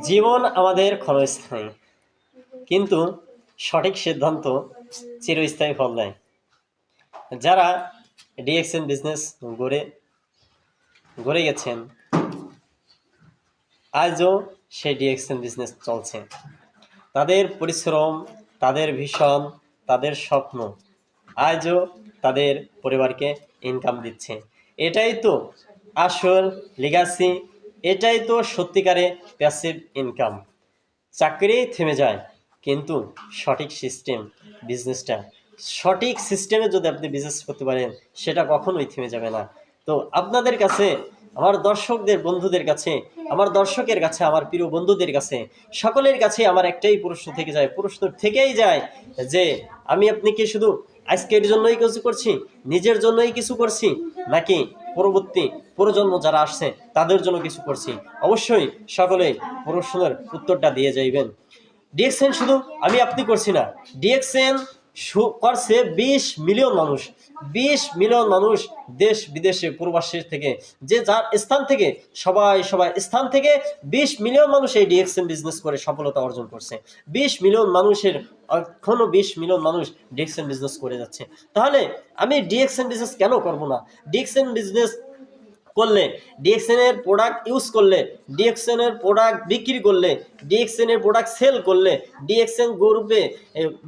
জীবন আমাদের ক্ষণস্থায়ী, কিন্তু সঠিক সিদ্ধান্ত চিরস্থায়ী ফল দেয়। যারা ডিএক্সএন বিজনেস গড়ে গেছেন, আজও সেই ডিএক্সএন বিজনেস চলছে। তাদের পরিশ্রম, তাদের ভিশন, তাদের স্বপ্ন আজও তাদের পরিবারকে ইনকাম দিচ্ছে। এটাই তো আসল লিগাসি, এটাই তো সত্যিকারে প্যাসিভ ইনকাম। চাকরি থেমে যায়, কিন্তু সঠিক সঠিক সিস্টেমে যদি আপনি বিজনেস করতে পারেন, সেটা কখনোই থেমে যাবে না। তো আপনাদের কাছে, আমার বন্ধুদের কাছে, আমার দর্শকের কাছে, আমার প্রিয় বন্ধুদের কাছে, সকলের কাছে আমার একটাই প্রশ্ন থেকেই যায় যে আপনি কি শুধু আজকের জন্যই কিছু করছি, নিজের জন্যই কিছু করছি, নাকি পরবর্তী প্রজন্ম যারা আসছে তাদের জন্য কিছু করছি? অবশ্যই সকলে প্রশ্নের উত্তরটা দিয়ে যাইবেন। ডিএক্সএন শুধু আপনি করছি না, ডিএক্সএন করছে 20 মিলিয়ন মানুষ দেশ বিদেশে প্রবাসী থেকে, যে যার স্থান থেকে, সবাই স্থান থেকে 20 মিলিয়ন মানুষ এই ডিএক্সএন বিজনেস করে সফলতা অর্জন করছে। 20 মিলিয়ন মানুষের এখনো 20 মিলিয়ন মানুষ ডিএক্সএন বিজনেস করে যাচ্ছে। তাহলে আমি ডিএক্সএন বিজনেস কেন করব না? ডিএক্সএন বিজনেস করলে, ডিএক্সএন এর প্রোডাক্ট ইউজ করলে, ডিএক্সএন এর প্রোডাক্ট বিক্রি করলে, ডিএক্সএন এর প্রোডাক্ট সেল করলে, ডিএক্সএন গ্রুপে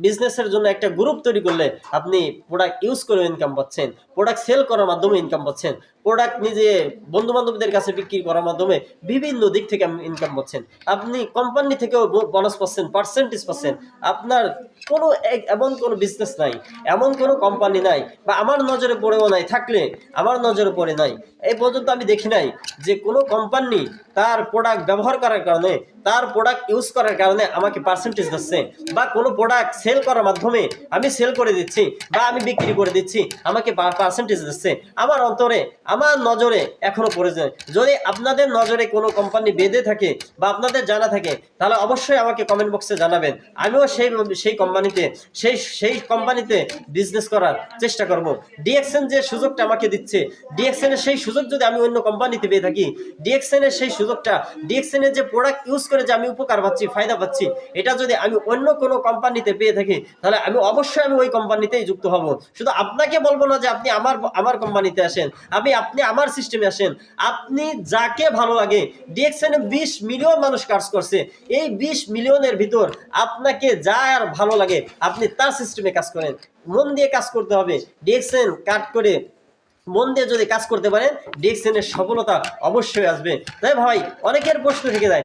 বিজনেসের জন্য একটা গ্রুপ তৈরি করলে আপনি প্রোডাক্ট ইউজ করে ইনকাম পাচ্ছেন, প্রোডাক্ট সেল করার মাধ্যমে ইনকাম পাচ্ছেন, প্রোডাক্ট নিজে বন্ধু বান্ধবদের কাছে বিক্রি করার মাধ্যমে বিভিন্ন দিক থেকে ইনকাম পাচ্ছেন। আপনি কোম্পানি থেকেও বোনাস পাচ্ছেন, পার্সেন্টেজ পাচ্ছেন। আপনার কোনো এমন কোনো বিজনেস নাই, এমন কোনো কোম্পানি নাই, বা আমার নজরে পড়েও নাই, থাকলে আমার নজরে পড়ে নাই, এই পর্যন্ত আমি দেখি নাই যে কোনো কোম্পানি তার প্রোডাক্ট ব্যবহার করার কারণে, তার প্রোডাক্ট ইউজ করার কারণে আমাকে পার্সেন্টেজ দিচ্ছে, বা কোনো প্রোডাক্ট সেল করার মাধ্যমে আমি সেল করে দিচ্ছি বা আমি বিক্রি করে দিচ্ছি, আমাকে পার্সেন্টেজ দিচ্ছে। আমার অন্তরে, আমার নজরে এখনো পড়ে যায়। যদি আপনাদের নজরে কোনো কোম্পানি বেঁধে থাকে বা আপনাদের জানা থাকে, তাহলে অবশ্যই আমাকে কমেন্ট বক্সে জানাবেন। আমিও সেই কোম্পানিতে বিজনেস করার চেষ্টা করব। ডিএক্সএন যে সুযোগটা আমাকে দিচ্ছে, ডিএক্সএন এর সেই সুযোগ যদি আমি অন্য কোম্পানিতে পেয়ে থাকি, ডিএক্সএন এর সেই সুযোগটা, ডিএক্সএন এর যে প্রোডাক্ট ইউজ করে যে আমি উপকার পাচ্ছি, ফায়দা পাচ্ছি, এটা যদি আমি অন্য কোনো কোম্পানিতে পেয়ে থাকি, তাহলে আমি অবশ্যই ওই কোম্পানিতেই যুক্ত হব। শুধু আপনাকে বলবো না যে আপনি আমার কোম্পানিতে আসেন, আপনি আমার সিস্টেমে আসেন। আপনি যাকে ভালো লাগে, ডিএক্সএন এ 20 মিলিয়ন মানুষ কাজ করছে, এই 20 মিলিয়নের ভিতর আপনাকে যা আর ভালো লাগে আপনি তার সিস্টেমে কাজ করেন। মন দিয়ে কাজ করতে হবে। ডিএক্সএন কাট করে মন দিয়ে যদি কাজ করতে পারেন, ডিএক্সএন এর সফলতা অবশ্যই আসবে। তাই ভাই, অনেকের প্রশ্ন থেকে যায়